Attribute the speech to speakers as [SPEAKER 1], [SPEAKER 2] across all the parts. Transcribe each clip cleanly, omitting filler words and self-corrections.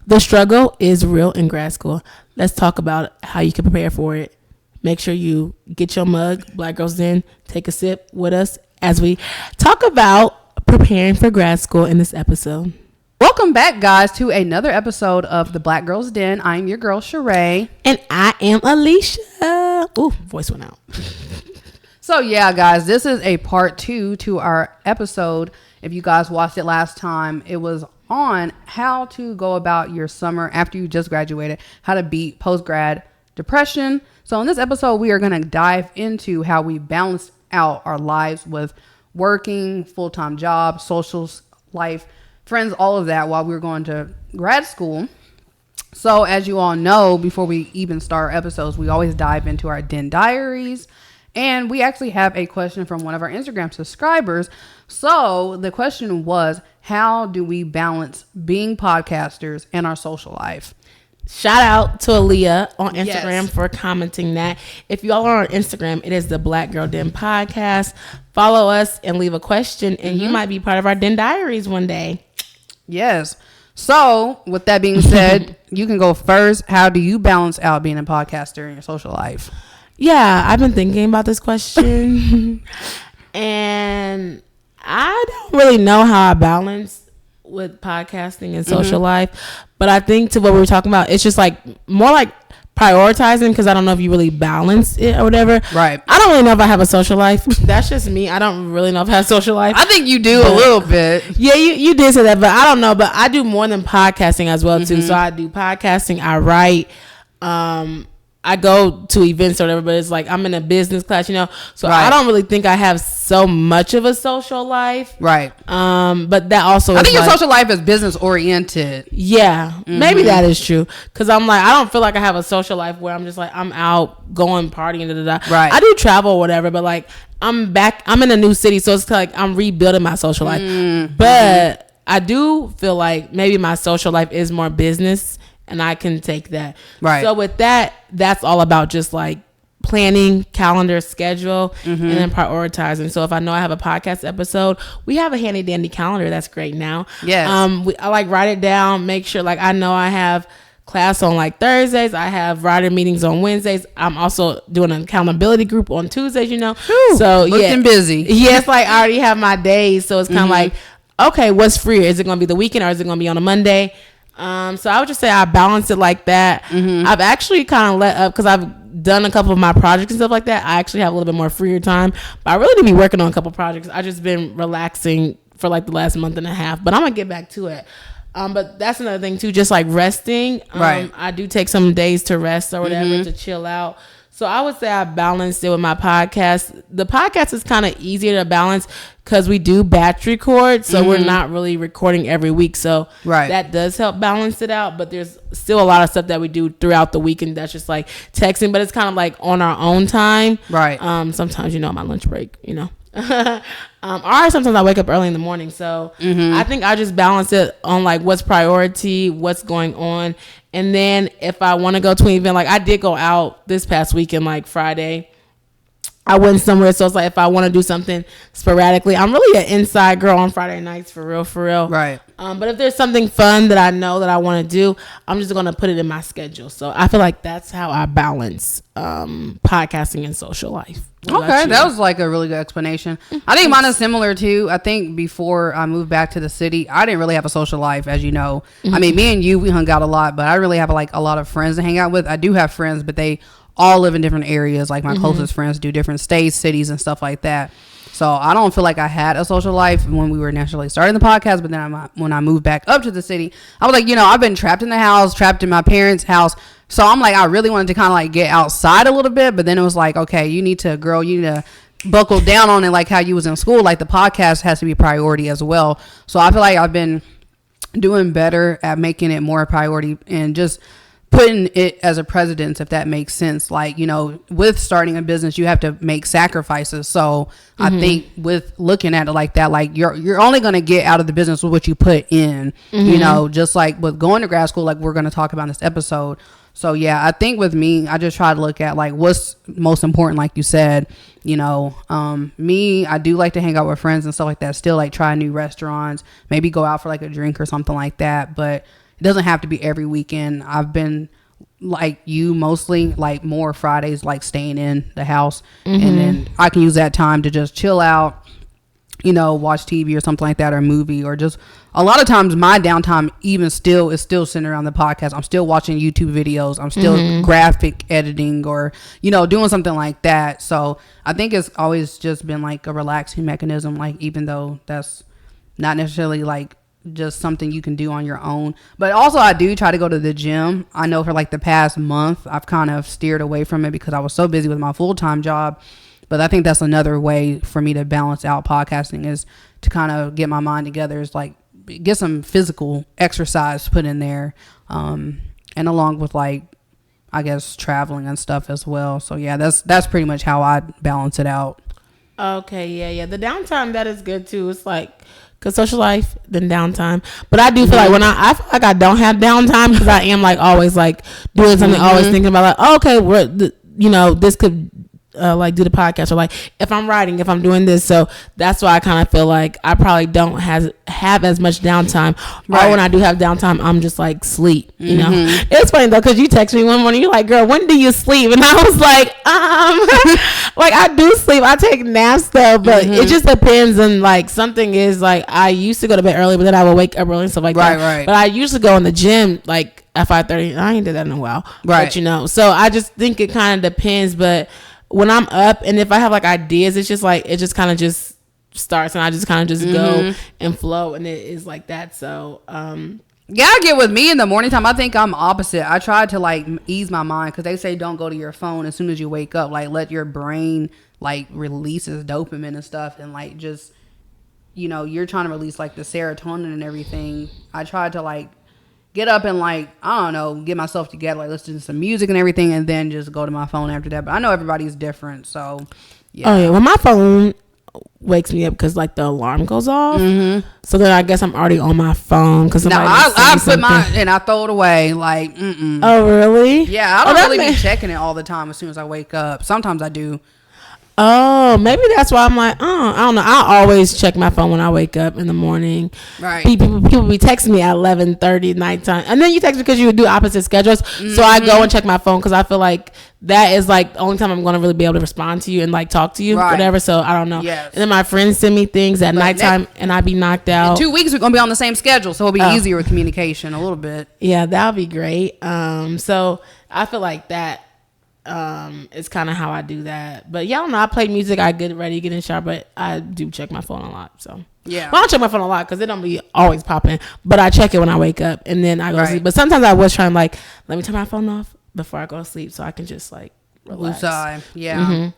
[SPEAKER 1] The struggle is real in grad school. Let's talk about how you can prepare for it. Make sure you get your mug, Black Girls Den, take a sip with us as we talk about preparing for grad school in this episode.
[SPEAKER 2] Welcome back, guys, to another episode of the Black Girls Den. I'm your girl, Surea.
[SPEAKER 1] And I am Alieshia. Ooh, voice went out.
[SPEAKER 2] So, yeah, guys, this is a part 2 to our episode. If you guys watched it last time, it was on how to go about your summer after you just graduated, how to beat post-grad depression. So in this episode, we are going to dive into how we balance out our lives with working, full-time job, social life, friends, all of that while we were going to grad school. So as you all know, before we even start our episodes, we always dive into our Den diaries. And we actually have a question from one of our Instagram subscribers. So the question was, how do we balance being podcasters and our social life?
[SPEAKER 1] Shout out to Aaliyah on Instagram
[SPEAKER 2] Yes.
[SPEAKER 1] for commenting that. If you all are on Instagram, it is the Black Girl Den podcast. Follow us and leave a question, and you might be part of our Den diaries one day.
[SPEAKER 2] Yes. So with that being said, you can go first. How do you balance out being a podcaster in your social life?
[SPEAKER 1] Yeah, I've been thinking about this question, and I don't really know how I balance with podcasting and social life, but I think to what we were talking about, it's just like more like prioritizing, because I don't know if you really balance it or whatever.
[SPEAKER 2] Right.
[SPEAKER 1] I don't really know if I have a social life. That's just me. I don't really know if I have a social life.
[SPEAKER 2] I think you do a little bit.
[SPEAKER 1] Yeah, you did say that, but I don't know. But I do more than podcasting as well too. So I do podcasting. I write. I go to events or whatever, but it's like I'm in a business class, So
[SPEAKER 2] Right.
[SPEAKER 1] I don't really think I have so much of a social life.
[SPEAKER 2] Right.
[SPEAKER 1] But that also
[SPEAKER 2] I think your social life is business oriented.
[SPEAKER 1] Yeah, maybe that is true. Because I'm like, I don't feel like I have a social life where I'm just like, I'm out going partying.
[SPEAKER 2] Right.
[SPEAKER 1] I do travel or whatever, but like I'm in a new city. So it's like I'm rebuilding my social life. But I do feel like maybe my social life is more business, and I can take that.
[SPEAKER 2] Right.
[SPEAKER 1] So with that, that's all about just like planning, calendar, schedule, and then prioritizing. So if I know I have a podcast episode, we have a handy dandy calendar that's great now.
[SPEAKER 2] Yes.
[SPEAKER 1] I like write it down, make sure like I know I have class on like Thursdays. I have writer meetings on Wednesdays. I'm also doing an accountability group on Tuesdays,
[SPEAKER 2] Whew,
[SPEAKER 1] So
[SPEAKER 2] looking busy.
[SPEAKER 1] Yeah, it's like I already have my days. So it's kind of like, okay, what's free? Is it going to be the weekend or is it going to be on a Monday? So I would just say I balance it like that. I've actually kind of let up because I've done a couple of my projects and stuff like that. I actually have a little bit more freer time, but I really need to be working on a couple of projects. I just been relaxing for like the last month and a half, but I'm gonna get back to it. But that's another thing too, just like resting.
[SPEAKER 2] Right.
[SPEAKER 1] I do take some days to rest or whatever to chill out. So I would say I balanced it with my podcast. The podcast is kind of easier to balance because we do batch record. So we're not really recording every week. So that does help balance it out. But there's still a lot of stuff that we do throughout the week. And that's just like texting. But it's kind of like on our own time.
[SPEAKER 2] Right.
[SPEAKER 1] Sometimes, on my lunch break, or sometimes I wake up early in the morning. So I think I just balance it on like what's priority, what's going on. And then if I want to go to an event, like I did go out this past weekend, like Friday, I went somewhere. So it's like if I want to do something sporadically, I'm really an inside girl on Friday nights, for real.
[SPEAKER 2] Right.
[SPEAKER 1] But if there's something fun that I know that I want to do, I'm just going to put it in my schedule. So I feel like that's how I balance podcasting and social life.
[SPEAKER 2] Okay, that was like a really good explanation. I think mine is similar too. I think before I moved back to the city, I didn't really have a social life, as you know. I mean, me and you, we hung out a lot, but I really have like a lot of friends to hang out with. I do have friends, but they all live in different areas. Like my closest friends do different states, cities, and stuff like that. So I don't feel like I had a social life when we were initially starting the podcast. But then when I moved back up to the city, I was like, I've been trapped in the house, trapped in my parents' house. So I'm like, I really wanted to kind of like get outside a little bit. But then it was like, okay, you need to buckle down on it like how you was in school. Like the podcast has to be a priority as well. So I feel like I've been doing better at making it more a priority and just putting it as a precedence, if that makes sense. Like, with starting a business, you have to make sacrifices. So I think with looking at it like that, like you're only going to get out of the business with what you put in, just like with going to grad school, like we're going to talk about in this episode. So yeah, I think with me, I just try to look at like what's most important, like you said. Me, I do like to hang out with friends and stuff like that. Still like try new restaurants, maybe go out for like a drink or something like that. But it doesn't have to be every weekend. I've been like you, mostly like more Fridays, like staying in the house, and then I can use that time to just chill out, you know, watch TV or something like that, or a movie, or just a lot of times my downtime even still is still centered around the podcast. I'm still watching YouTube videos. I'm still graphic editing, or, you know, doing something like that. So I think it's always just been like a relaxing mechanism, like even though that's not necessarily like just something you can do on your own. But also I do try to go to the gym. I know for like the past month I've kind of steered away from it because I was so busy with my full-time job. But I think that's another way for me to balance out podcasting, is to kind of get my mind together, is like get some physical exercise put in there, and along with like, I guess, traveling and stuff as well. So yeah, that's pretty much how I balance it out.
[SPEAKER 1] Okay, yeah. The downtime, that is good too. It's like, cause social life, then downtime. But I do feel like when I feel like I don't have downtime, because I am like always like doing something, always thinking about like, oh, okay, you know, this could like do the podcast, or like if I'm writing, if I'm doing this. So that's why I kind of feel like I probably don't have as much dountime. Right. Or when I do have downtime, I'm just like sleep, you know. It's funny though, because you text me one morning, you're like, girl, when do you sleep? And I was like, like I do sleep, I take naps though, but it just depends. And like something is like, I used to go to bed early, but then I would wake up early and stuff like that. Right. But I usually go in the gym like at 5:30. I ain't did that in a while. Right. But you know, so I just think it kind of depends. But when I'm up, and if I have like ideas, it's just like, it just kind of just starts, and I just kind of just go and flow, and it is like that. So
[SPEAKER 2] yeah, I get with me in the morning time. I think I'm opposite. I try to like ease my mind, because they say don't go to your phone as soon as you wake up. Like let your brain like releases dopamine and stuff, and like just, you know, you're trying to release like the serotonin and everything. I try to like get up and like, I don't know, get myself together, like listen to some music and everything, and then just go to my phone after that. But I know everybody's different, so yeah.
[SPEAKER 1] Oh yeah, well my phone wakes me up because like the alarm goes off, so then I guess I'm already on my phone because
[SPEAKER 2] I put mine and I throw it away. Like,
[SPEAKER 1] oh really?
[SPEAKER 2] Yeah, I don't really be checking it all the time. As soon as I wake up, sometimes I do.
[SPEAKER 1] Oh, maybe that's why I'm like, oh, I don't know. I always check my phone when I wake up in the morning.
[SPEAKER 2] Right.
[SPEAKER 1] People be texting me at 11:30 nighttime, and then you text me because you would do opposite schedules. So I go and check my phone because I feel like that is like the only time I'm going to really be able to respond to you and like talk to you, whatever. So I don't know.
[SPEAKER 2] Yes.
[SPEAKER 1] And then my friends send me things at nighttime, and I be knocked out.
[SPEAKER 2] In 2 weeks we're going to be on the same schedule, so it'll be easier with communication a little bit.
[SPEAKER 1] Yeah, that'll be great. So I feel like that. It's kind of how I do that. But yeah, I don't know, I play music, I get ready, get in the shower, but I do check my phone a lot. So
[SPEAKER 2] yeah,
[SPEAKER 1] well, I don't check my phone a lot because it don't be always popping, but I check it when I wake up, and then I go to sleep. But sometimes I was trying like, let me turn my phone off before I go to sleep so I can just like relax.
[SPEAKER 2] Yeah.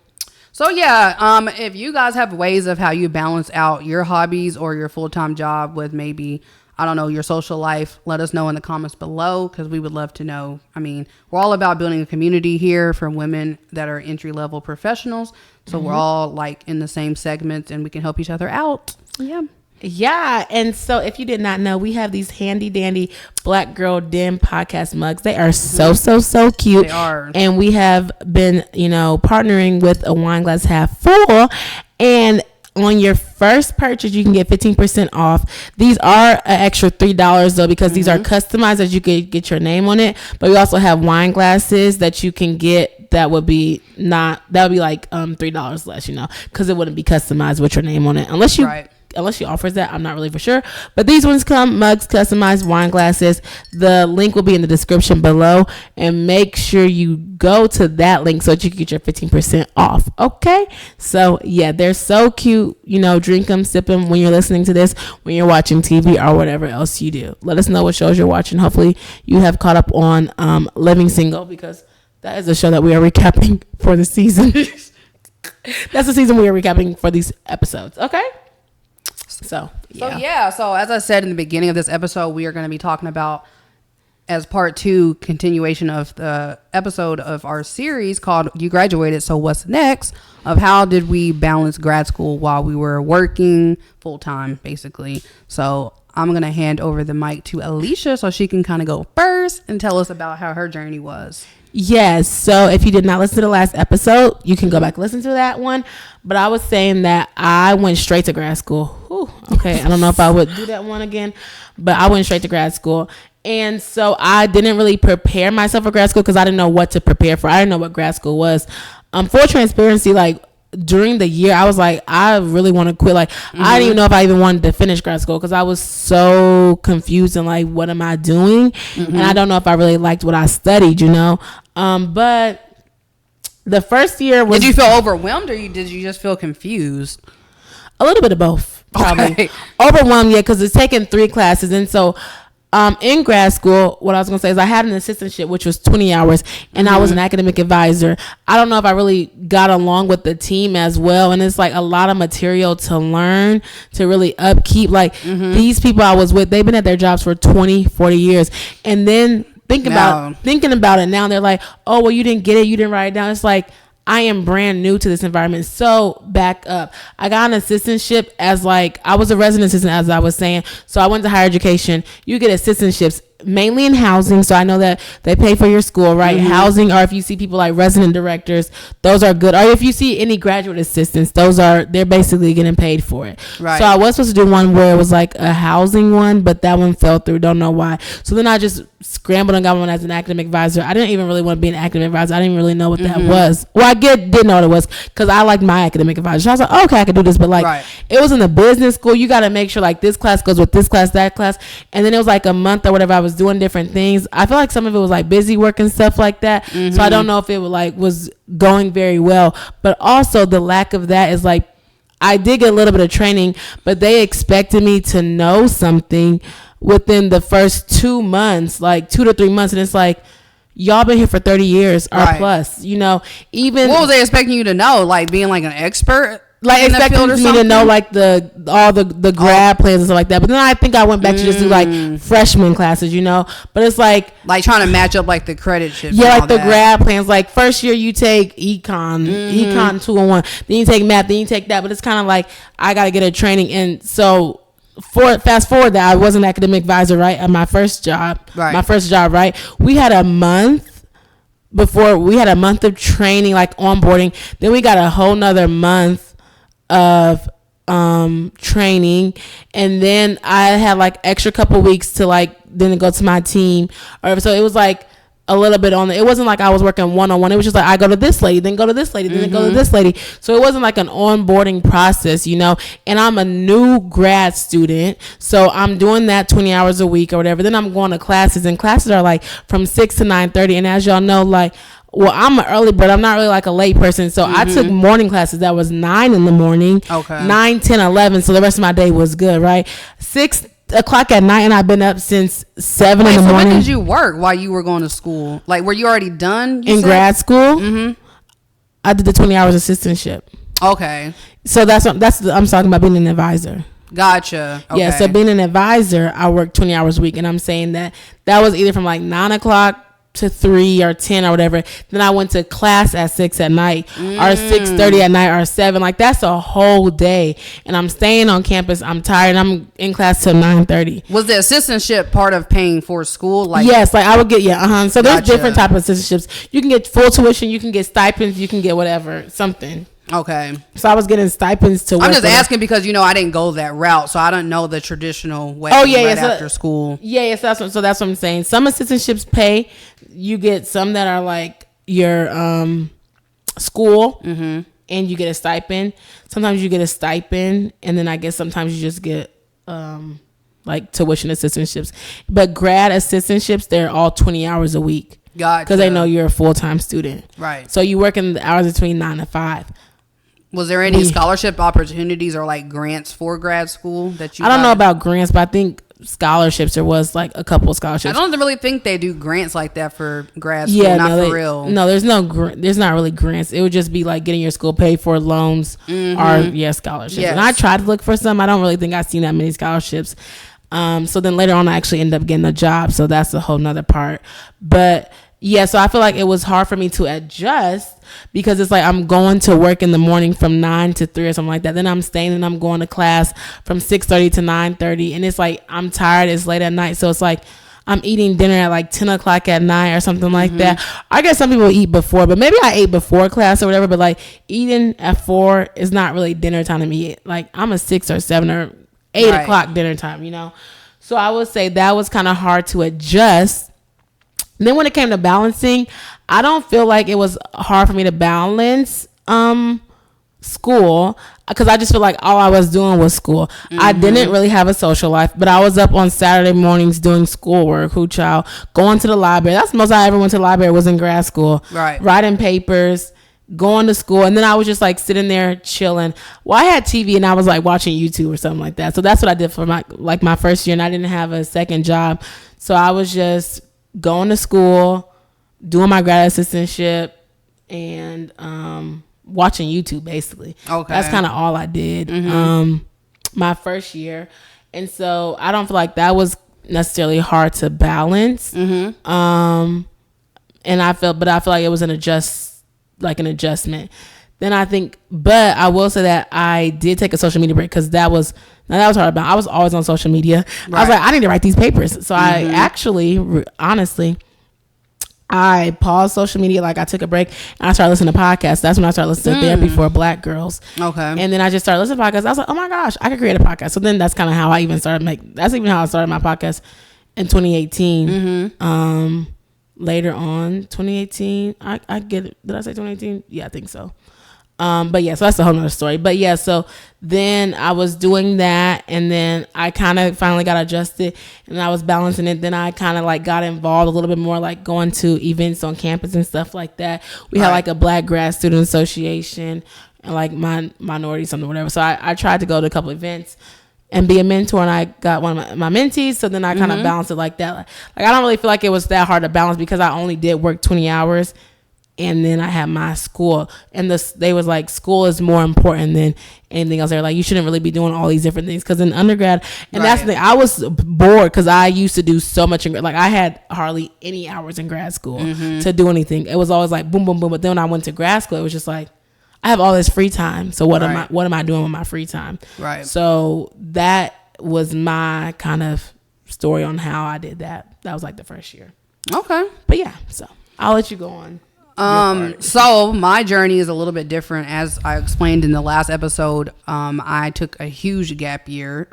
[SPEAKER 2] So yeah, if you guys have ways of how you balance out your hobbies or your full-time job with maybe, I don't know, your social life, let us know in the comments below, because we would love to know. I mean, we're all about building a community here for women that are entry-level professionals. So we're all like in the same segments, and we can help each other out.
[SPEAKER 1] Yeah. And so if you did not know, we have these handy dandy Black Girl Den podcast mugs. They are so cute.
[SPEAKER 2] They are.
[SPEAKER 1] And we have been, you know, partnering with A Wine Glass Half Full, and on your first purchase, you can get 15% off. These are an extra $3 though, because these are customized, that you could get your name on it. But we also have wine glasses that you can get that would be like $3 less, you know, because it wouldn't be customized with your name on it unless you unless she offers that. I'm not really for sure. But these ones come, mugs, customized wine glasses. The link will be in the description below. And make sure you go to that link so that you can get your 15% off. Okay? So, yeah, they're so cute. You know, drink them, sip them when you're listening to this, when you're watching TV or whatever else you do. Let us know what shows you're watching. Hopefully, you have caught up on Living Single, because that is a show that we are recapping for the season. That's the season we are recapping for these episodes. Okay? So as I said in the beginning of this episode, we are going to be talking about, as part 2 continuation of the episode of our series called You Graduated, So What's Next, of how did we balance grad school while we were working full time, basically. So I'm going to hand over the mic to Alieshia so she can kind of go first and tell us about how her journey was. Yes. So if you did not listen to the last episode, you can go back and listen to that one. But I was saying that I went straight to grad school. Whew, okay. I don't know if I would do that one again, but I went straight to grad school. And so I didn't really prepare myself for grad school because I didn't know what to prepare for. I didn't know what grad school was. Full transparency, like during the year, I was like, I really want to quit. Like, I didn't even know if I even wanted to finish grad school because I was so confused and like, what am I doing? And I don't know if I really liked what I studied, you know? But the first year was...
[SPEAKER 2] Did you feel overwhelmed or did you just feel confused?
[SPEAKER 1] A little bit of both, probably.
[SPEAKER 2] Okay.
[SPEAKER 1] Overwhelmed, yeah, because it's taking 3 classes. And so in grad school, what I was going to say is I had an assistantship, which was 20 hours, and I was an academic advisor. I don't know if I really got along with the team as well. And it's like a lot of material to learn, to really upkeep. Like these people I was with, they've been at their jobs for 20, 40 years. And then thinking about it now, they're like, oh, well, you didn't get it. You didn't write it down. It's like, I am brand new to this environment. So back up. I got an assistantship as like, I was a resident assistant, as I was saying. So I went to higher education. You get assistantships mainly in housing. So I know that they pay for your school, right? Housing, or if you see people like resident directors, those are good. Or if you see any graduate assistants, they're basically getting paid for it. Right. So I was supposed to do one where it was like a housing one, but that one fell through. Don't know why. So then I just scrambled and got one as an academic advisor. I didn't even really want to be an academic advisor. I didn't even really know what that was. Well, I didn't know what it was because I liked my academic advisor. So I was like, okay, I can do this. But like, it was in the business school. You got to make sure like this class goes with this class, that class. And then it was like a month or whatever. I was doing different things. I feel like some of it was like busy work and stuff like that. So I don't know if it was going very well. But also the lack of that is like, I did get a little bit of training, but they expected me to know something within the first 2 months, like 2 to 3 months. And it's like, y'all been here for 30 years or plus, you know, even...
[SPEAKER 2] What was they expecting you to know? Like being like an expert?
[SPEAKER 1] Like expecting me to know like all the grad plans and stuff like that. But then I think I went back to just do like freshman classes, you know. But it's like
[SPEAKER 2] trying to match up like the credit shit.
[SPEAKER 1] Yeah, like the grad plans. Like first year you take econ 201, then you take math, then you take that. But it's kind of like I gotta get a training. And so fast forward that I was an academic advisor, right, at my first job. Right, we had a month of training, like onboarding. Then we got a whole nother month of training, and then I had like extra couple weeks to like then go to my team, or so it was like a little bit on it wasn't like I was working one-on-one. It was just like I go to this lady, then go to this lady, then go to this lady. So it wasn't like an onboarding process, you know. And I'm a new grad student, so I'm doing that 20 hours a week or whatever. Then I'm going to classes, and classes are like from 6 to 9:30. And as y'all know, like, well, I'm an early bird. I'm not really like a late person. So I took morning classes that was 9 in the morning, 9, 10, 11. So the rest of my day was good, right? 6 o'clock at night, and I've been up since 7 in the morning.
[SPEAKER 2] When did you work while you were going to school? Like, were you already done?
[SPEAKER 1] In grad school? I did the 20 hours assistantship.
[SPEAKER 2] Okay.
[SPEAKER 1] So I'm talking about being an advisor.
[SPEAKER 2] Gotcha. Okay.
[SPEAKER 1] Yeah, so being an advisor, I work 20 hours a week, and I'm saying that was either from like 9 o'clock to 3 or 10 or whatever. Then I went to class at 6 at night or 6:30 at night or 7. Like that's a whole day, and I'm staying on campus. I'm tired. I'm in class till 9:30.
[SPEAKER 2] Was the assistantship part of paying for school? Like
[SPEAKER 1] yes, like I would get So there's different type of assistantships. You can get full tuition. You can get stipends. You can get whatever something.
[SPEAKER 2] Okay. So
[SPEAKER 1] I was getting stipends to work.
[SPEAKER 2] I'm just asking because, you know, I didn't go that route, so I don't know the traditional way after school.
[SPEAKER 1] Yeah, so that's what I'm saying. Some assistantships pay. You get some that are like your school, and you get a stipend. Sometimes you get a stipend, and then I guess sometimes you just get like tuition assistantships. But grad assistantships, they're all 20 hours a week.
[SPEAKER 2] Gotcha.
[SPEAKER 1] Because they know you're a full-time student.
[SPEAKER 2] Right.
[SPEAKER 1] So you work in the hours between 9 to 5.
[SPEAKER 2] Was there any scholarship opportunities or like grants for grad school that you
[SPEAKER 1] I don't know about grants, but I think scholarships, there was like a couple of scholarships.
[SPEAKER 2] I don't really think they do grants like that for grad school. For real.
[SPEAKER 1] No, there's not really grants. It would just be like getting your school paid for, loans or scholarships. Yes. And I tried to look for some. I don't really think I've seen that many scholarships. So then later on I actually ended up getting a job, so that's a whole nother part. But yeah, so I feel like it was hard for me to adjust because it's like I'm going to work in the morning from 9 to 3 or something like that. Then I'm staying and I'm going to class from 6:30 to 9:30. And it's like I'm tired. It's late at night. So it's like I'm eating dinner at like 10 o'clock at night or something like that. I guess some people eat before, but maybe I ate before class or whatever. But like eating at 4 is not really dinner time to me. Like I'm a 6 or 7 or 8 o'clock dinner time, you know? So I would say that was kind of hard to adjust. And then when it came to balancing, I don't feel like it was hard for me to balance school, because I just feel like all I was doing was school. I didn't really have a social life, but I was up on Saturday mornings doing schoolwork, going to the library. That's the most I ever went to the library, was in grad school.
[SPEAKER 2] Right.
[SPEAKER 1] Writing papers, going to school, and then I was just like sitting there chilling. Well, I had TV and I was like watching YouTube or something like that. So that's what I did for my first year, and I didn't have a second job. So I was just going to school, doing my grad assistantship, and watching YouTube, basically. Okay. That's kind of all I did my first year. And so I don't feel like that was necessarily hard to balance. And I feel like it was an adjustment. Then I think, but I will say that I did take a social media break, because that was hard about. I was always on social media. Right. I was like, I need to write these papers. So I actually, honestly, I paused social media, like I took a break, and I started listening to podcasts. That's when I started listening to Therapy for Black Girls. Okay. And then I just started listening to podcasts. I was like, oh my gosh, I could create a podcast. So then that's kind of how I even started that's even how I started my podcast in 2018. Later on, 2018, I get it. Did I say 2018? Yeah, I think so. But yeah, so that's a whole nother story. But yeah, so then I was doing that, and then I kind of finally got adjusted, and I was balancing it. Then I kind of like got involved a little bit more, like going to events on campus and stuff like that. We had like a Black Grad Student Association and like minority something, whatever. So I tried to go to a couple events and be a mentor, and I got one of my mentees. So then I kind of balanced it like that. Like I don't really feel like it was that hard to balance, because I only did work 20 hours. And then I had my school, and they was like, school is more important than anything else. They're like, you shouldn't really be doing all these different things, because in undergrad, and that's the thing, I was bored, because I used to do so much like I had hardly any hours in grad school to do anything. It was always like boom, boom, boom. But then when I went to grad school, it was just like, I have all this free time. So what am I doing with my free time? Right. So that was my kind of story on how I did that. That was like the first year. Okay. But yeah, so I'll let you go on.
[SPEAKER 2] So my journey is a little bit different. As I explained in the last episode, I took a huge gap year.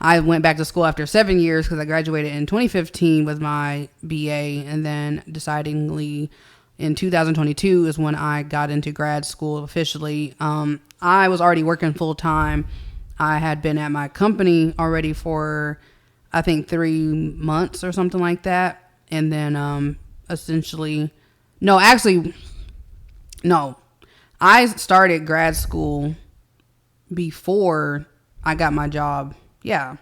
[SPEAKER 2] I went back to school after 7 years, because I graduated in 2015 with my BA, and then decidingly in 2022 is when I got into grad school officially. I was already working full time. I had been at my company already for, I think, 3 months or something like that. And then, I started grad school before I got my job. Yeah.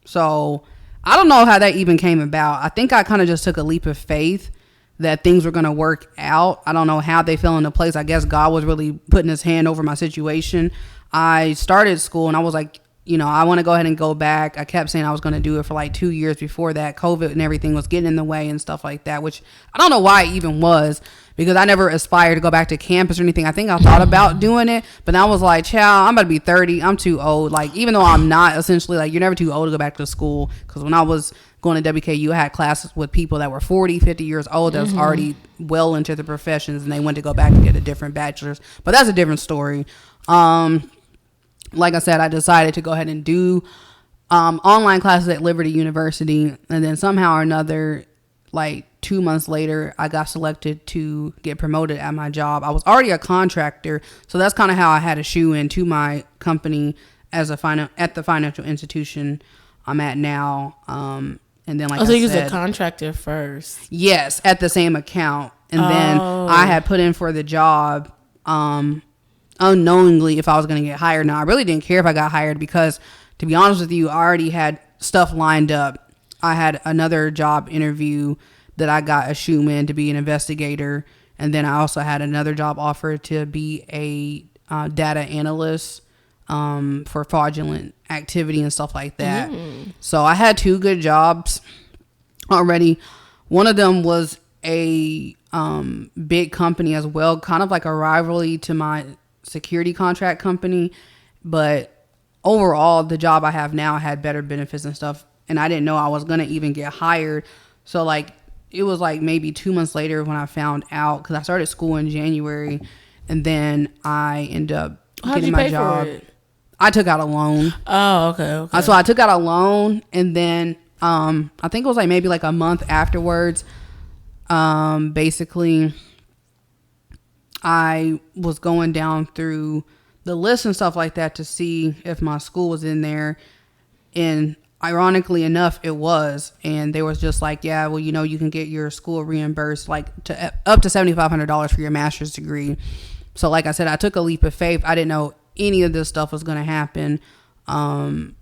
[SPEAKER 2] So I don't know how that even came about. I think I kind of just took a leap of faith that things were going to work out. I don't know how they fell into place. I guess God was really putting his hand over my situation. I started school, and I was like, I want to go ahead and go back. I kept saying I was going to do it for like 2 years before that. COVID and everything was getting in the way and stuff like that, which I don't know why it even was, because I never aspired to go back to campus or anything. I think I thought about doing it, but I was like, child, I'm about to be 30. I'm too old. Like, even though I'm not, essentially, like, you're never too old to go back to school. Because when I was going to WKU, I had classes with people that were 40, 50 years old that was already well into the professions, and they went to go back and get a different bachelor's. But that's a different story. Like I said, I decided to go ahead and do online classes at Liberty University. And then somehow or another, like 2 months later, I got selected to get promoted at my job. I was already a contractor. So that's kind of how I had a shoe in to my company at the financial institution I'm at now. And then, like I said,
[SPEAKER 1] so you was a contractor first?
[SPEAKER 2] Yes, at the same account. And then I had put in for the job unknowingly if I was going to get hired. Now, I really didn't care if I got hired, because, to be honest with you, I already had stuff lined up. I had another job interview that I got a shoe in to be an investigator. And then I also had another job offer to be a data analyst for fraudulent activity and stuff like that. So I had 2 good jobs already. One of them was a big company as well, kind of like a rivalry to my security contract company. But overall, the job I have now had better benefits and stuff. And I didn't know I was going to even get hired. So like, it was like maybe 2 months later when I found out, because I started school in January, and then I ended up getting my job. I took out a loan.
[SPEAKER 1] Oh, okay.
[SPEAKER 2] So I took out a loan, and then I think it was like maybe like a month afterwards. Basically, I was going down through the list and stuff like that to see if my school was in there, and ironically enough, it was. And they was just like, yeah, well, you can get your school reimbursed like to up to $7,500 for your master's degree. So like I said, I took a leap of faith. I didn't know any of this stuff was going to happen. And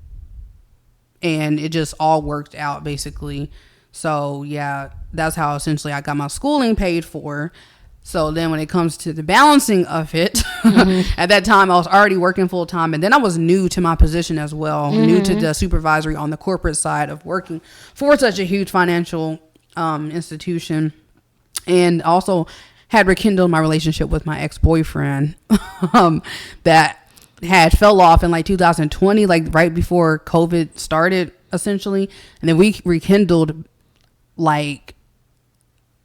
[SPEAKER 2] it just all worked out basically. So yeah, that's how essentially I got my schooling paid for. So then when it comes to the balancing of it, at that time I was already working full time, and then I was new to my position as well, new to the supervisory on the corporate side of working for such a huge financial institution, and also had rekindled my relationship with my ex-boyfriend that had fell off in like 2020, like right before COVID started essentially, and then we rekindled like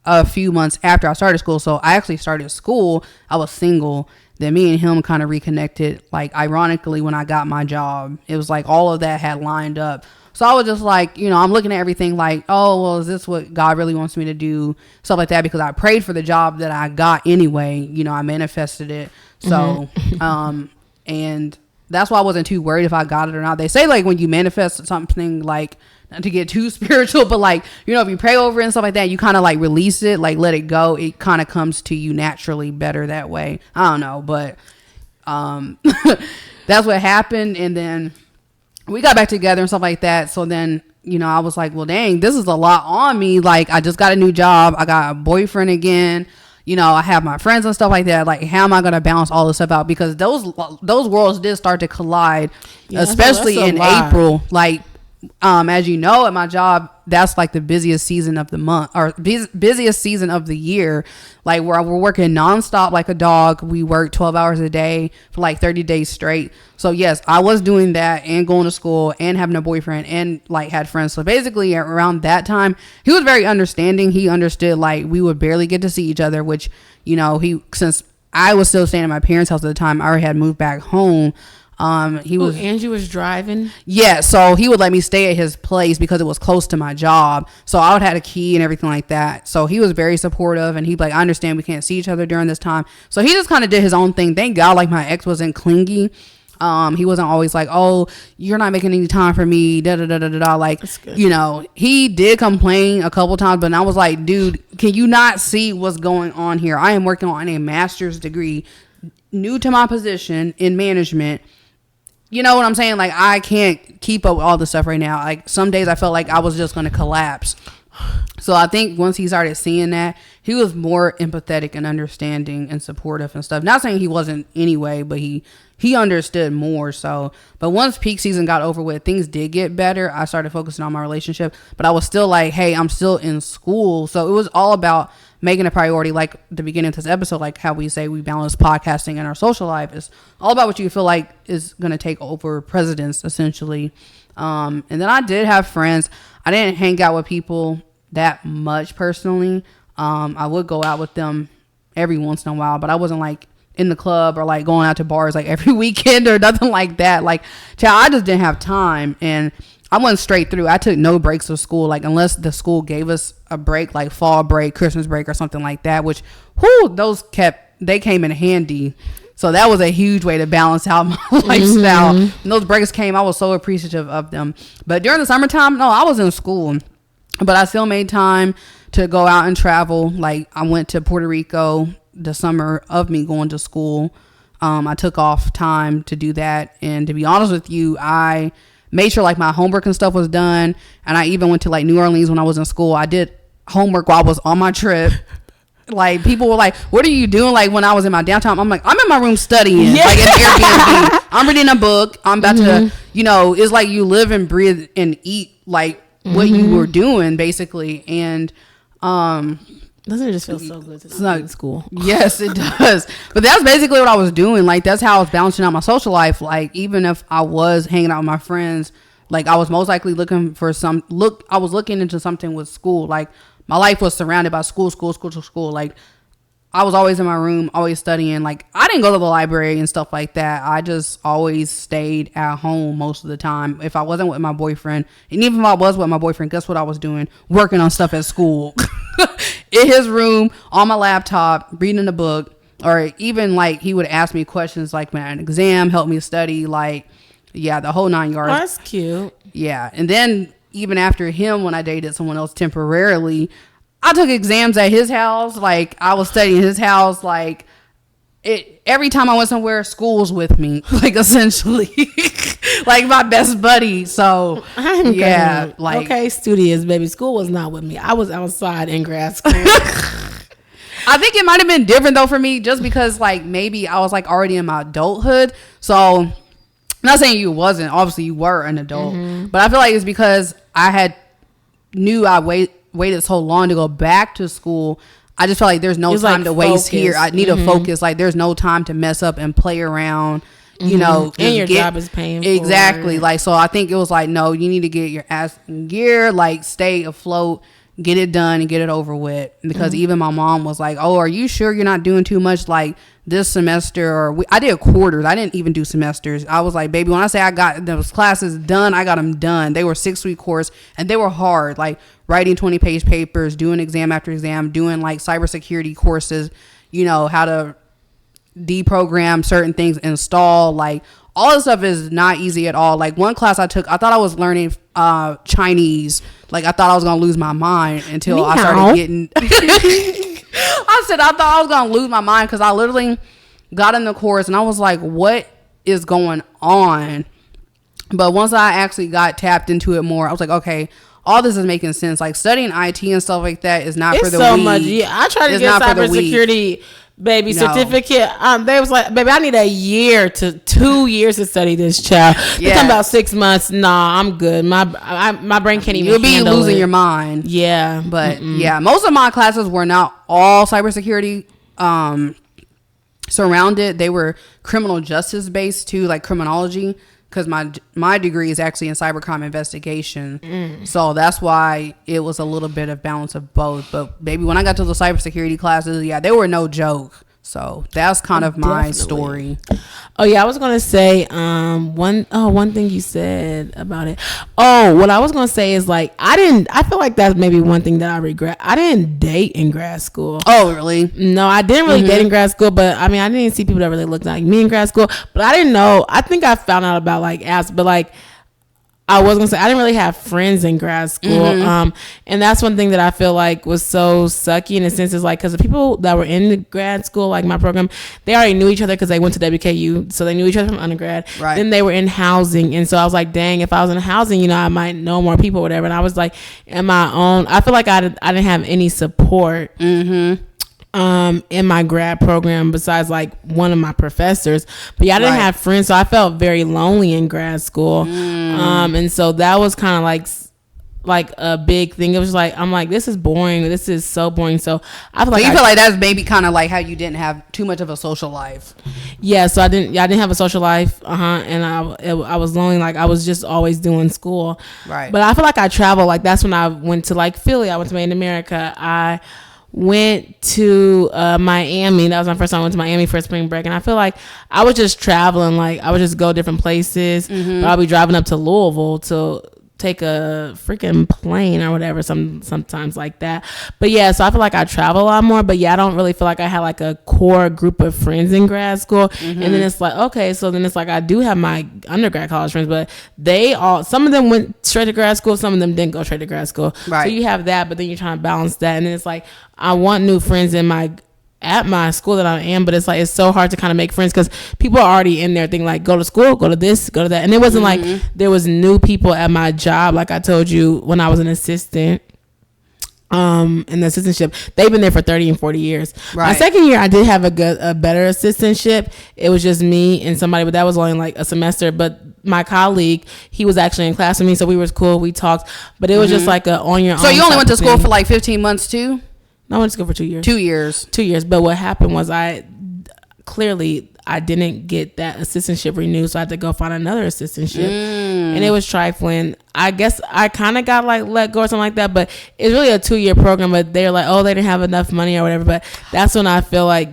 [SPEAKER 2] a few months after I started school. So I actually started school, I was single, then me and him kind of reconnected, like ironically when I got my job. It was like all of that had lined up. So I was just like, I'm looking at everything like, oh, well, is this what God really wants me to do? Stuff like that, because I prayed for the job that I got anyway. I manifested it. So, and that's why I wasn't too worried if I got it or not. They say like when you manifest something, like, not to get too spiritual, but like, if you pray over it and stuff like that, you kind of like release it, like let it go. It kind of comes to you naturally better that way. I don't know, but that's what happened. And then we got back together and stuff like that. So then, I was like, well, dang, this is a lot on me. Like, I just got a new job. I got a boyfriend again. I have my friends and stuff like that. Like, how am I going to balance all this stuff out? Because those worlds did start to collide, especially in April. Like, as you know, at my job, that's like the busiest season of the month, or busiest season of the year. Like, we're working nonstop like a dog. We work 12 hours a day for like 30 days straight. So yes, I was doing that and going to school and having a boyfriend and like had friends. So basically around that time, he was very understanding. He understood like we would barely get to see each other, which, since I was still staying at my parents' house at the time, I already had moved back home.
[SPEAKER 1] Angie was driving.
[SPEAKER 2] Yeah, so he would let me stay at his place because it was close to my job. So I would have a key and everything like that. So he was very supportive, and he'd be like, I understand we can't see each other during this time. So he just kind of did his own thing. Thank God, like, my ex wasn't clingy. He wasn't always like, oh, you're not making any time for me, da da da da da. Like, he did complain a couple times, but I was like, dude, can you not see what's going on here? I am working on a master's degree, new to my position in management. You know what I'm saying? Like, I can't keep up with all this stuff right now. Like, some days I felt like I was just going to collapse. So I think once he started seeing that, he was more empathetic and understanding and supportive and stuff. Not saying he wasn't anyway, but he understood more. So, but once peak season got over with, things did get better. I started focusing on my relationship, but I was still like, hey, I'm still in school. So it was all about making a priority, like the beginning of this episode, like how we say we balance podcasting and our social life. Is all about what you feel like is going to take over precedence, essentially. And then I did have friends. I didn't hang out with people that much personally. I would go out with them every once in a while, but I wasn't like in the club or like going out to bars like every weekend or nothing like that. Like, child, I just didn't have time, and I went straight through. I took no breaks of school, like unless the school gave us a break, like fall break, Christmas break or something like that, which they came in handy. So that was a huge way to balance out my lifestyle. And those breaks came, I was so appreciative of them. But during the summertime, no, I was in school, but I still made time to go out and travel. Like, I went to Puerto Rico the summer of me going to school. I took off time to do that. And to be honest with you, I made sure like my homework and stuff was done. And I even went to like New Orleans when I was in school. I did homework while I was on my trip. Like, people were like, what are you doing? Like, when I was in my downtime, I'm like, I'm in my room studying, like in Airbnb. I'm reading a book. I'm about to, it's like you live and breathe and eat like what you were doing basically. And
[SPEAKER 1] doesn't it just feel so good to not in school?
[SPEAKER 2] Yes, it does. But that's basically what I was doing. Like, that's how I was balancing out my social life. Like, even if I was hanging out with my friends, like, I was most likely looking for I was looking into something with school. Like, my life was surrounded by school. Like, I was always in my room, always studying. Like, I didn't go to the library and stuff like that. I just always stayed at home most of the time. If I wasn't with my boyfriend, and even if I was with my boyfriend, guess what I was doing? Working on stuff at school. In his room, on my laptop, reading a book. Or even, like, he would ask me questions, like, when I had an exam, help me study. Like, yeah, the whole 9 yards.
[SPEAKER 1] Oh, that's cute.
[SPEAKER 2] Yeah. And then, even after him, when I dated someone else temporarily, I took exams at his house. Like, I was studying his house. Like, every time I went somewhere, school was with me. Like, essentially. Like, my best buddy. So, yeah. Like,
[SPEAKER 1] okay, studious, baby. School was not with me. I was outside in grad school.
[SPEAKER 2] I think it might have been different, though, for me. Just because, like, maybe I was, like, already in my adulthood. So, I'm not saying you wasn't. Obviously, you were an adult. Mm-hmm. But I feel like it's because I waited so long to go back to school. I just felt like there's no time to waste here. I need to focus. Like, there's no time to mess up and play around, you know.
[SPEAKER 1] And your job is paying for it.
[SPEAKER 2] Exactly. Like, so I think it was like, no, you need to get your ass in gear, like, stay afloat, get it done and get it over with. Because even my mom was like, oh, are you sure you're not doing too much, like, this semester? Or I did quarters. I didn't even do semesters. I was like, baby, when I say I got those classes done, I got them done. They were 6-week course and they were hard, like writing 20-page papers, doing exam after exam, doing like cybersecurity courses, you know, how to deprogram certain things, install, like, all this stuff is not easy at all. Like, one class I took, I thought I was learning Chinese. Like, I thought I was going to lose my mind until I started getting... I said I thought I was going to lose my mind because I literally got in the course and I was like, what is going on? But once I actually got tapped into it more, I was like, okay, all this is making sense. Like, studying IT and stuff like that is not for the weak. Much.
[SPEAKER 1] Yeah, I tried to get cybersecurity... Baby, certificate. They was like, baby, I need a year to 2 years to study this, child. They're talking about 6 months. Nah, I'm good. My brain can't even. You'll be losing
[SPEAKER 2] your mind.
[SPEAKER 1] Yeah,
[SPEAKER 2] but yeah, most of my classes were not all cybersecurity surrounded. They were criminal justice based too, like criminology. Because my degree is actually in cybercrime investigation. So that's why it was a little bit of balance of both. But baby, when I got to the cybersecurity classes, yeah, they were no joke. So that's kind of my story.
[SPEAKER 1] Oh yeah, I was gonna say one thing you said about it. Oh, what I was gonna say is like I feel like that's maybe one thing that I regret. I didn't date in grad school.
[SPEAKER 2] Oh really?
[SPEAKER 1] No, I didn't really date in grad school, but I mean I didn't see people that really looked like me in grad school. But I didn't know. I think I found out about like apps, but like I was gonna say I didn't really have friends in grad school, and that's one thing that I feel like was so sucky in a sense is like because the people that were in the grad school, like my program, they already knew each other because they went to WKU, so they knew each other from undergrad. Right. Then they were in housing, and so I was like, dang, if I was in housing, you know, I might know more people, or whatever. And I was like, in my own, I feel like I didn't have any support. In my grad program besides like one of my professors, but yeah, I didn't have friends, so I felt very lonely in grad school. And so that was kind of like a big thing. It was like I'm like, this is boring, this is so boring. So I feel like
[SPEAKER 2] you feel like that's maybe kind of like how you didn't have too much of a social life.
[SPEAKER 1] Yeah, so I didn't have a social life, and I was lonely. Like I was just always doing school, right? But I feel like I traveled. Like that's when I went to like Philly. I went to Made in America. I went to Miami. That was my first time I went to Miami for spring break, and I feel like I was just traveling. Like I would just go different places. But I'll be driving up to Louisville to take a freaking plane or whatever, sometimes like that. But yeah, so I feel like I travel a lot more. But yeah, I don't really feel like I had like a core group of friends in grad school. And then it's like, okay, so then it's like I do have my undergrad college friends, but some of them went straight to grad school, some of them didn't go straight to grad school. Right. So you have that, but then you're trying to balance that, and then it's like I want new friends at my school that I am, but it's like it's so hard to kind of make friends because people are already in there thinking like go to school, go to this, go to that. And it wasn't like there was new people at my job. Like I told you, when I was an assistant in the assistantship, they've been there for 30 and 40 years. Right. My second year I did have a better assistantship. It was just me and somebody, but that was only like a semester. But my colleague, he was actually in class with me, so we were cool, we talked, but it was just like a on your own.
[SPEAKER 2] So you only went to school for like 15 months too?
[SPEAKER 1] No, I went to school for 2 years.
[SPEAKER 2] 2 years.
[SPEAKER 1] 2 years. But what happened was I I didn't get that assistantship renewed, so I had to go find another assistantship, and it was trifling. I guess I kind of got like let go or something like that, but it's really a 2-year program. But they're like, oh, they didn't have enough money or whatever. But that's when I feel like,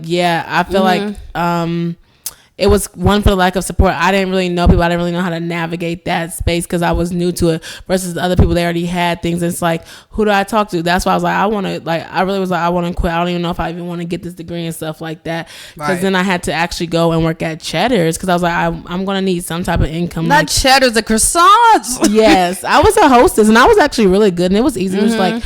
[SPEAKER 1] it was one for the lack of support. I didn't really know people. I didn't really know how to navigate that space because I was new to it versus the other people. They already had things. It's like, who do I talk to? That's why I was like, I want to quit. I don't even know if I even want to get this degree and stuff like that. Because then I had to actually go and work at Cheddar's because I was like, I'm going to need some type of income.
[SPEAKER 2] Not Cheddar's, the croissants.
[SPEAKER 1] Yes. I was a hostess and I was actually really good and it was easy. It was like,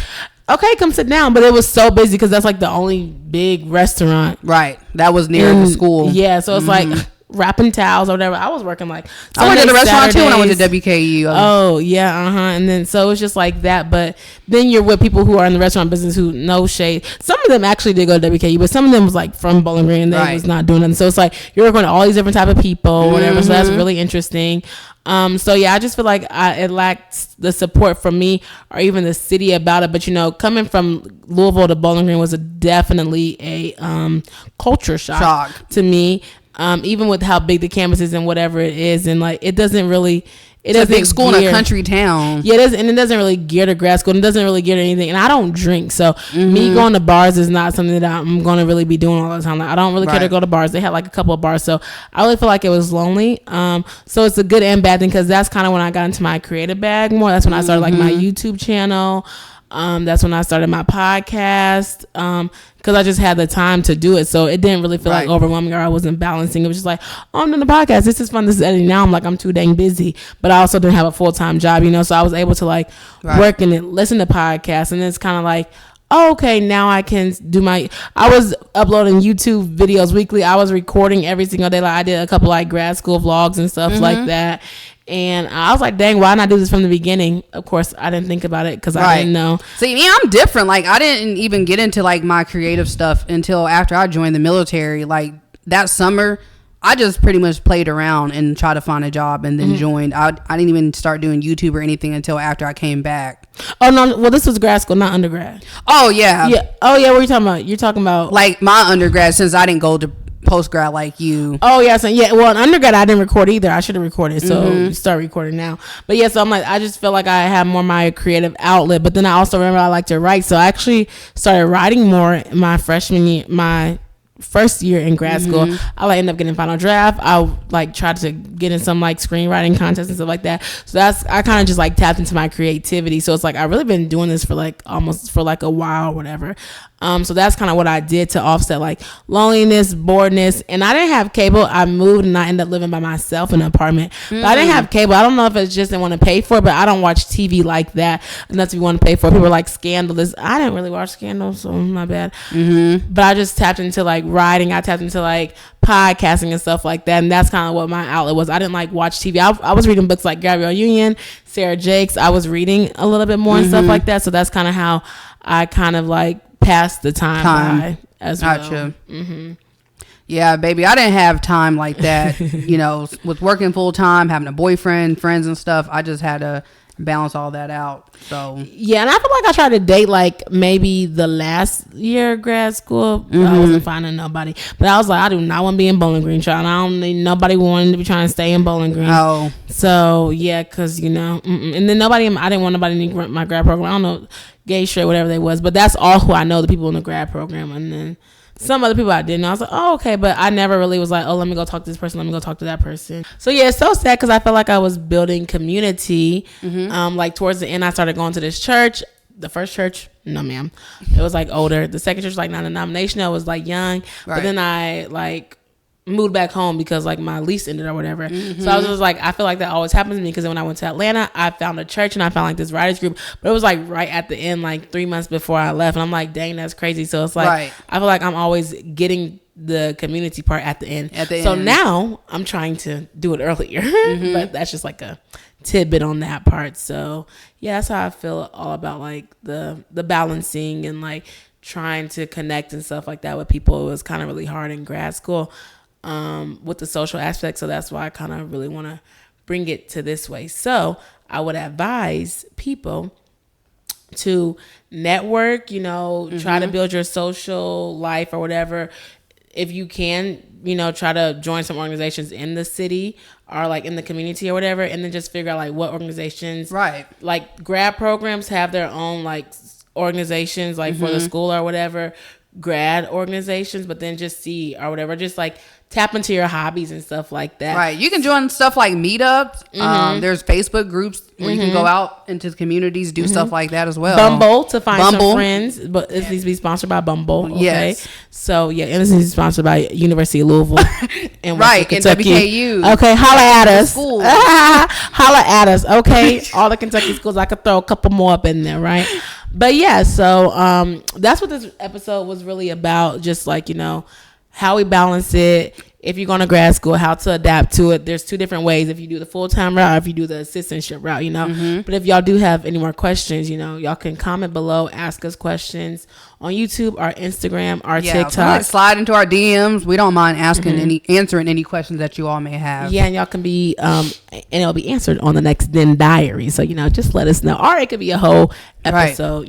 [SPEAKER 1] okay, come sit down. But it was so busy because that's like the only big restaurant.
[SPEAKER 2] Right. That was near the school.
[SPEAKER 1] Yeah. So it's like wrapping towels or whatever. I was working like
[SPEAKER 2] I went to the restaurant
[SPEAKER 1] Saturdays.
[SPEAKER 2] too when I went to WKU.
[SPEAKER 1] Oh, yeah. And then so it was just like that. But then you're with people who are in the restaurant business who know shade. Some of them actually did go to WKU, but some of them was like from Bowling Green and they was not doing nothing. So it's like you're working with all these different type of people, whatever. So that's really interesting. So yeah, I just feel like it lacks the support from me or even the city about it. But coming from Louisville to Bowling Green was definitely a culture shock to me. Even with how big the campus is and whatever it is, and like it doesn't really. It's a big school in a country town. Yeah, it doesn't really gear to grad school. And it doesn't really gear to anything. And I don't drink, so me going to bars is not something that I'm going to really be doing all the time. Like, I don't really care to go to bars. They had like a couple of bars, so I really feel like it was lonely. So it's a good and bad thing because that's kind of when I got into my creative bag more. That's when I started like my YouTube channel. That's when I started my podcast. Because I just had the time to do it, so it didn't really feel like overwhelming or I wasn't balancing. It was just like, oh, I'm doing the podcast. This is fun. This is editing. Now I'm like, I'm too dang busy, but I also didn't have a full-time job, so I was able to like work and listen to podcasts, and it's kind of like, oh, okay, now I can do I was uploading YouTube videos weekly. I was recording every single day. Like I did a couple like grad school vlogs and stuff like that. And I was like, dang, why not do this from the beginning? Of course, I didn't think about it because I didn't know.
[SPEAKER 2] See, me, I'm different. Like, I didn't even get into, like, my creative stuff until after I joined the military. Like, that summer, I just pretty much played around and tried to find a job and then joined. I didn't even start doing YouTube or anything until after I came back.
[SPEAKER 1] Oh, no. Well, this was grad school, not undergrad.
[SPEAKER 2] Oh, yeah.
[SPEAKER 1] Yeah. Oh, yeah. What are you talking about? You're talking about...
[SPEAKER 2] Like, my undergrad, since I didn't go to post-grad like you.
[SPEAKER 1] Oh, yeah. So, yeah. Well, in undergrad, I didn't record either. I should have recorded. So, you start recording now. But, yeah. So, I'm like, I just feel like I have more my creative outlet. But then I also remember I like to write. So, I actually started writing more in my freshman year, my first year in grad school. I ended up getting final draft. I tried to get in some screenwriting contests and stuff like that. So I kind of just tapped into my creativity. So it's I really been doing this for almost for a while or whatever. So that's kind of what I did to offset loneliness, boredness. And I didn't have cable. I moved and I ended up living by myself in an apartment. But I didn't have cable. I don't know if it's just didn't want to pay for it, but I don't watch TV like that unless you want to pay for it. People are Scandalous. I didn't really watch Scandal, so my bad. But I just tapped into writing. I tapped into podcasting and stuff like that. And that's kind of what my outlet was. I didn't watch TV. I was reading books like Gabrielle Union, Sarah Jakes. I was reading a little bit more and stuff like that. So that's kind of how I kind of pass the time by as well.
[SPEAKER 2] Gotcha. Yeah, baby, I didn't have time like that. With working full time, having a boyfriend, friends and stuff, I just had to balance all that out. So
[SPEAKER 1] yeah, and I feel I tried to date maybe the last year of grad school. I wasn't finding nobody, but I was I do not want to be in Bowling Green, child. I don't need nobody wanting to be trying to stay in Bowling Green.
[SPEAKER 2] Oh,
[SPEAKER 1] so yeah, because and then I didn't want nobody in my grad program. I don't know, gay, straight, whatever they was, but that's all who I know, the people in the grad program. And then some other people I didn't know. I was like, oh, okay. But I never really was oh, let me go talk to this person. Let me go talk to that person. So, yeah, it's so sad because I felt like I was building community. Towards the end, I started going to this church. The first church, no, ma'am. It was, older. The second church was, non-denominational. It was, young. Right. But then I, moved back home because my lease ended or whatever. So I was just I feel like that always happens to me because when I went to Atlanta, I found a church and I found this writers group, but it was right at the end, 3 months before I left, and I'm dang, that's crazy. So it's I feel like I'm always getting the community part at the end. So now I'm trying to do it earlier, but that's just a tidbit on that part. So yeah, that's how I feel all about the balancing and trying to connect and stuff like that with people. It was kind of really hard in grad school. With the social aspect, so that's why I kind of really want to bring it to this way. So I would advise people to network, try to build your social life or whatever. If you can, try to join some organizations in the city or like in the community or whatever, and then just figure out like what organizations,
[SPEAKER 2] right?
[SPEAKER 1] Like grad programs have their own like organizations like for the school or whatever, grad organizations, but then just see or whatever, just like tap into your hobbies and stuff like that.
[SPEAKER 2] Right. You can join stuff like meetups. There's Facebook groups where you can go out into the communities, do stuff like that as well.
[SPEAKER 1] Bumble to find some friends, but it needs to be sponsored by Bumble. Okay? Yes. So yeah, and this is sponsored by University of Louisville and
[SPEAKER 2] right in WKU.
[SPEAKER 1] Okay, holla at us. Holla at us. Okay, all the Kentucky schools. I could throw a couple more up in there, right? But yeah, so that's what this episode was really about. Just like how we balance it. If you're going to grad school, how to adapt to it. There's two different ways. If you do the full-time route or if you do the assistantship route, But if y'all do have any more questions, y'all can comment below, ask us questions on YouTube, our Instagram, our TikTok.
[SPEAKER 2] Slide into our DMs. We don't mind answering any questions that you all may have.
[SPEAKER 1] Yeah, and y'all can be, and it'll be answered on the next Den Diary. So, just let us know. Or it could be a whole episode,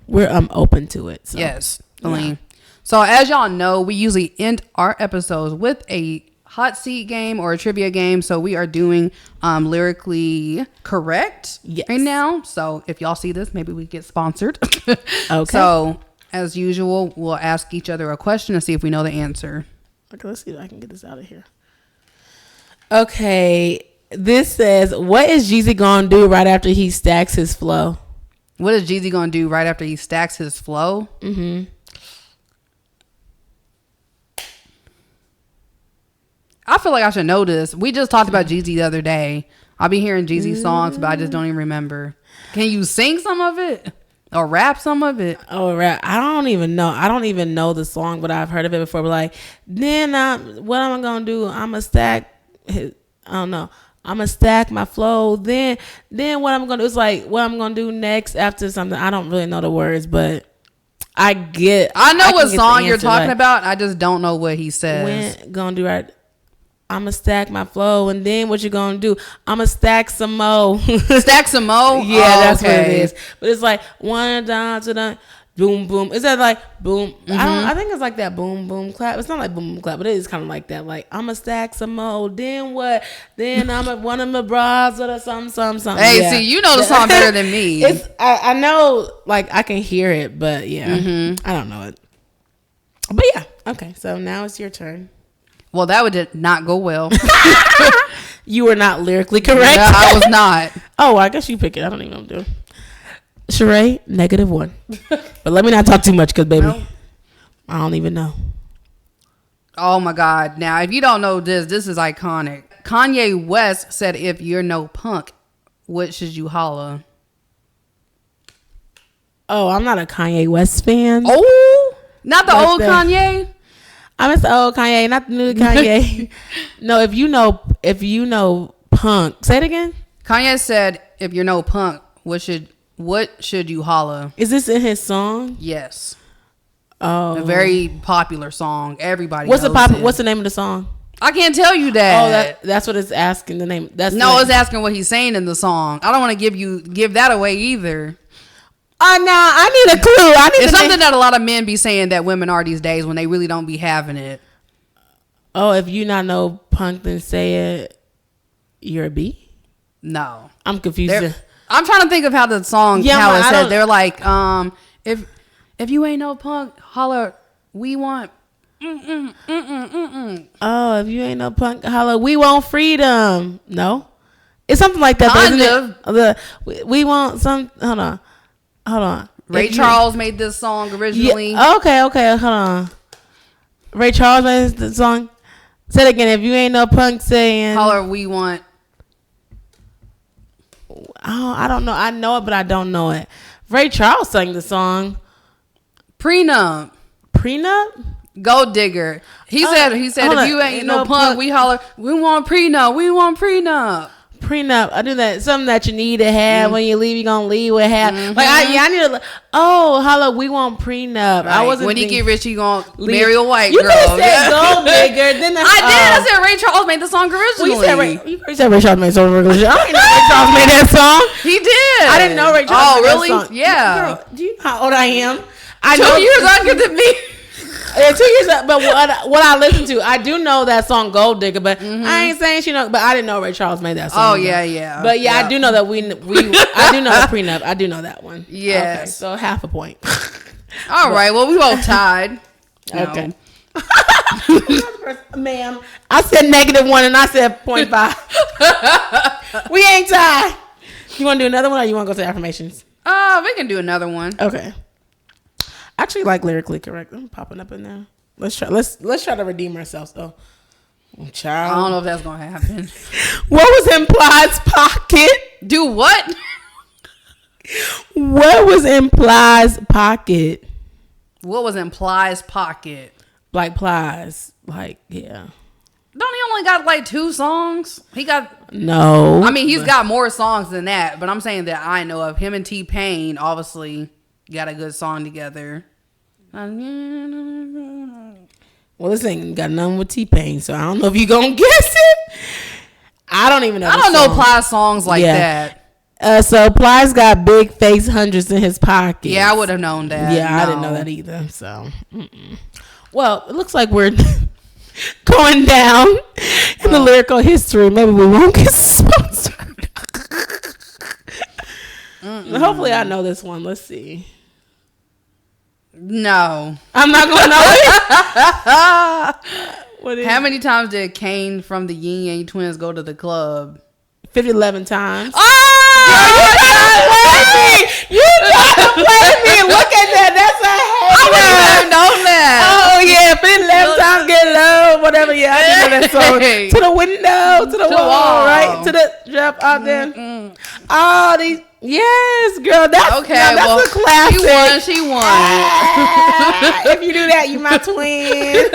[SPEAKER 1] We're open to it. So.
[SPEAKER 2] Yes. Yeah. So as y'all know, we usually end our episodes with a hot seat game or a trivia game. So we are doing Lyrically Correct right now. So if y'all see this, maybe we get sponsored. Okay. So as usual, we'll ask each other a question and see if we know the answer.
[SPEAKER 1] Okay, let's see if I can get this out of here. Okay, this says, what is Jeezy gonna do right after he stacks his flow?
[SPEAKER 2] What is Jeezy gonna do right after he stacks his flow? I feel like I should know this. We just talked about Jeezy the other day. I'll be hearing Jeezy songs, but I just don't even remember. Can you sing some of it or rap some of it?
[SPEAKER 1] Oh, rap! I don't even know. I don't even know the song, but I've heard of it before. But like, then what am I gonna do? I'm gonna stack. I don't know. I'm gonna stack my flow. Then what I'm gonna do is like what I'm gonna do next after something. I don't really know the words, but I
[SPEAKER 2] know what song you're talking about. I just don't know what he says.
[SPEAKER 1] When gonna do right? I'm gonna stack my flow, and then what you gonna do? I'm gonna stack some more.
[SPEAKER 2] Stack some more?
[SPEAKER 1] Yeah, that's what it is. But it's like one down to the boom boom. Is that like boom? I think it's like that boom boom clap. It's not like boom boom clap, but it is kind of like that. Like I'm gonna stack some more. Then what? Then I'm a one of my bras or something.
[SPEAKER 2] Hey, see, you know the song better than me.
[SPEAKER 1] I know, like I can hear it, but yeah, I don't know it. But yeah, okay. So now it's your turn.
[SPEAKER 2] Well, that did not go well.
[SPEAKER 1] You were not lyrically correct.
[SPEAKER 2] No, I was not.
[SPEAKER 1] Oh, I guess you pick it. I don't even know what I'm doing. Sheree, -1. But let me not talk too much because, baby, I don't even know.
[SPEAKER 2] Oh, my God. Now, if you don't know this is iconic. Kanye West said, if you're no punk, what should you holla?
[SPEAKER 1] Oh, I'm not a Kanye West fan.
[SPEAKER 2] Oh, not the old Kanye?
[SPEAKER 1] I miss the old Kanye, not the new Kanye. No, if you know punk. Say it again.
[SPEAKER 2] Kanye said, if you're no punk, what should you holla?
[SPEAKER 1] Is this in his song?
[SPEAKER 2] Yes.
[SPEAKER 1] Oh.
[SPEAKER 2] A very popular song. Everybody
[SPEAKER 1] What's
[SPEAKER 2] knows
[SPEAKER 1] What's the name of the song?
[SPEAKER 2] I can't tell you that.
[SPEAKER 1] Oh, that's what it's asking, the name.
[SPEAKER 2] It's asking what he's saying in the song. I don't want to give that away either.
[SPEAKER 1] No, I need a clue.
[SPEAKER 2] It's something that a lot of men be saying that women are these days when they really don't be having it.
[SPEAKER 1] Oh, if you not know punk, then say it. You're a B?
[SPEAKER 2] No.
[SPEAKER 1] I'm confused.
[SPEAKER 2] I'm trying to think of how the song, how it says. They're like, if you ain't no punk, holler, we want...
[SPEAKER 1] Oh, if you ain't no punk, holler, we want freedom. No? It's something like that.
[SPEAKER 2] Kind
[SPEAKER 1] of. We want some... Hold on.
[SPEAKER 2] Ray Charles made this song originally.
[SPEAKER 1] Yeah, okay. Hold on. Ray Charles made the song. Say it again. If you ain't no punk saying...
[SPEAKER 2] Holler, we want...
[SPEAKER 1] Oh, I don't know. I know it, but I don't know it. Ray Charles sang the song.
[SPEAKER 2] Prenup?
[SPEAKER 1] Gold
[SPEAKER 2] Digger. He said if you ain't no punk, we holler, we want prenup.
[SPEAKER 1] Prenup. I do that. Something that you need to have when you leave. You gonna leave with half. Like I need to. Oh, holla, we want prenup.
[SPEAKER 2] Right. I wasn't. When he get rich, he gonna marry a white girl.
[SPEAKER 1] You could have said gold digger. Then
[SPEAKER 2] I did. I said Ray Charles made the song originally.
[SPEAKER 1] You said Ray Charles made the song originally. I didn't know Ray Charles made that song.
[SPEAKER 2] He did.
[SPEAKER 1] I didn't know Ray Charles.
[SPEAKER 2] Oh,
[SPEAKER 1] made
[SPEAKER 2] really?
[SPEAKER 1] That song.
[SPEAKER 2] Yeah.
[SPEAKER 1] Girl, do you know how old I am?
[SPEAKER 2] 2 years younger than me.
[SPEAKER 1] Yeah, 2 years. But what I listen to, I do know that song "Gold Digger," but I ain't saying she know. But I didn't know Ray Charles made that song.
[SPEAKER 2] Oh yeah.
[SPEAKER 1] But yeah, I do know that we. I do know the prenup. I do know that one.
[SPEAKER 2] Yes.
[SPEAKER 1] Okay, so half a point.
[SPEAKER 2] All right. Well, we both tied.
[SPEAKER 1] Okay. Ma'am, I said -1 and I said 0.5. We ain't tied. You want to do another one, or you want to go to affirmations?
[SPEAKER 2] We can do another one.
[SPEAKER 1] Okay. Actually, like lyrically correct. I'm popping up in there. Let's try to redeem ourselves though. Child.
[SPEAKER 2] I don't know if that's gonna happen.
[SPEAKER 1] What was in Plies' pocket?
[SPEAKER 2] Do what?
[SPEAKER 1] What was in Plies' pocket?
[SPEAKER 2] What was in Plies' pocket?
[SPEAKER 1] Like Plies, like yeah.
[SPEAKER 2] Don't he only got like 2 songs? He got
[SPEAKER 1] no.
[SPEAKER 2] I mean, he's got more songs than that, but I'm saying that I know of him and T-Pain. Obviously, got a good song together.
[SPEAKER 1] Well, this ain't got nothing with T-Pain, so I don't know if you gonna guess it. I don't even know.
[SPEAKER 2] I don't know Plies songs like that.
[SPEAKER 1] So Plies got big face hundreds in his pocket.
[SPEAKER 2] Yeah, I would have known that.
[SPEAKER 1] Yeah, I didn't know that either. So, well, it looks like we're going down in the lyrical history. Maybe we won't get sponsored. Hopefully, I know this one. Let's see.
[SPEAKER 2] No,
[SPEAKER 1] I'm not gonna know it.
[SPEAKER 2] How many times did Kane from the Yin Yang Twins go to the club?
[SPEAKER 1] 11 times.
[SPEAKER 2] Oh!
[SPEAKER 1] You trying to play me? Look at that. That's a
[SPEAKER 2] I wouldn't even know that.
[SPEAKER 1] Oh yeah, 11 times get low, whatever. Yeah, I know that song. To the window, to the wall, right? To the drop out there. Oh, these. Yes, girl. That's okay. That's a classic.
[SPEAKER 2] She won.
[SPEAKER 1] If you do that, you my twin.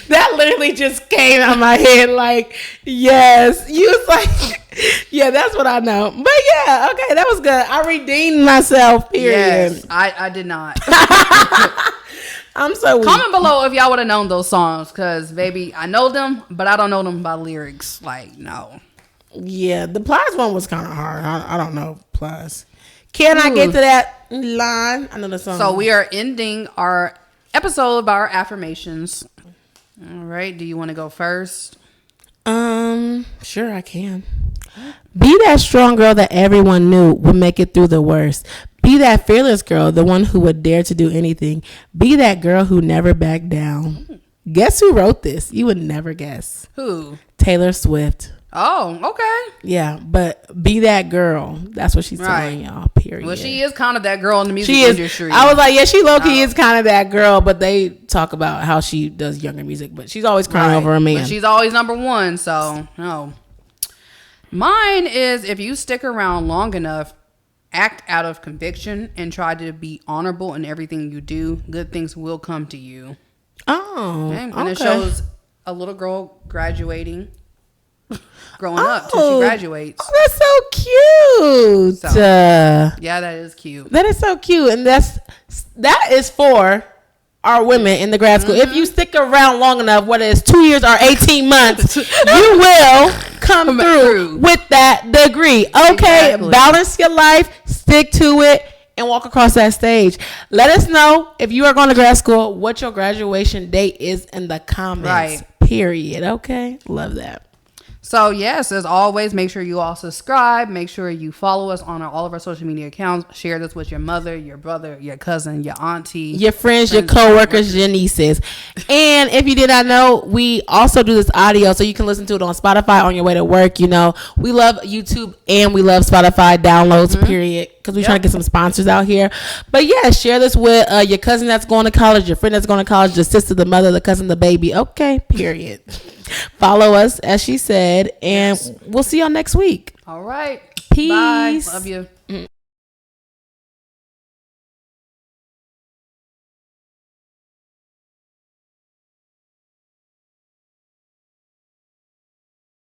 [SPEAKER 1] That literally just came out of my head. Like, yes, you was like, yeah, that's what I know. But yeah, okay, that was good. I redeemed myself. Period.
[SPEAKER 2] Yes, I did not.
[SPEAKER 1] I'm so weak.
[SPEAKER 2] Comment below if y'all would have known those songs, because baby, I know them, but I don't know them by lyrics. Like, no.
[SPEAKER 1] Yeah, the Plies one was kind of hard. I don't know Plies. Can I get to that line? I know the song.
[SPEAKER 2] So we are ending our episode of our affirmations. All right. Do you want to go first?
[SPEAKER 1] Sure I can. Be that strong girl that everyone knew would make it through the worst. Be that fearless girl, the one who would dare to do anything. Be that girl who never backed down. Guess who wrote this? You would never guess.
[SPEAKER 2] Who?
[SPEAKER 1] Taylor Swift.
[SPEAKER 2] Oh, okay.
[SPEAKER 1] Yeah, but be that girl. That's what she's telling y'all, period.
[SPEAKER 2] Well, she is kind of that girl in the music industry.
[SPEAKER 1] I was like, yeah, she low-key is kind of that girl, but they talk about how she does younger music, but she's always crying over a man.
[SPEAKER 2] But she's always number one, so no. Mine is, if you stick around long enough, act out of conviction and try to be honorable in everything you do, good things will come to you.
[SPEAKER 1] Oh,
[SPEAKER 2] okay. And it shows a little girl graduating. Growing up till she graduates.
[SPEAKER 1] Oh, that's so cute.
[SPEAKER 2] So, yeah, that is cute.
[SPEAKER 1] That is so cute, and that is for our women in the grad school. If you stick around long enough, whether it's 2 years or 18 months, you will come through with that degree. Okay, balance your life, stick to it, and walk across that stage. Let us know if you are going to grad school what your graduation date is in the comments. Right. Period. Okay, love that.
[SPEAKER 2] So, yes, as always, make sure you all subscribe. Make sure you follow us on all of our social media accounts. Share this with your mother, your brother, your cousin, your auntie.
[SPEAKER 1] Your friends, your co-workers, your nieces. And if you did not know, we also do this audio so you can listen to it on Spotify on your way to work. You know, we love YouTube and we love Spotify downloads, period. Because we're trying to get some sponsors out here. But yeah, share this with your cousin that's going to college, your friend that's going to college, the sister, the mother, the cousin, the baby. Okay, period. Follow us, as she said, and we'll see y'all next week.
[SPEAKER 2] All right.
[SPEAKER 1] Peace.
[SPEAKER 2] Bye. Love you.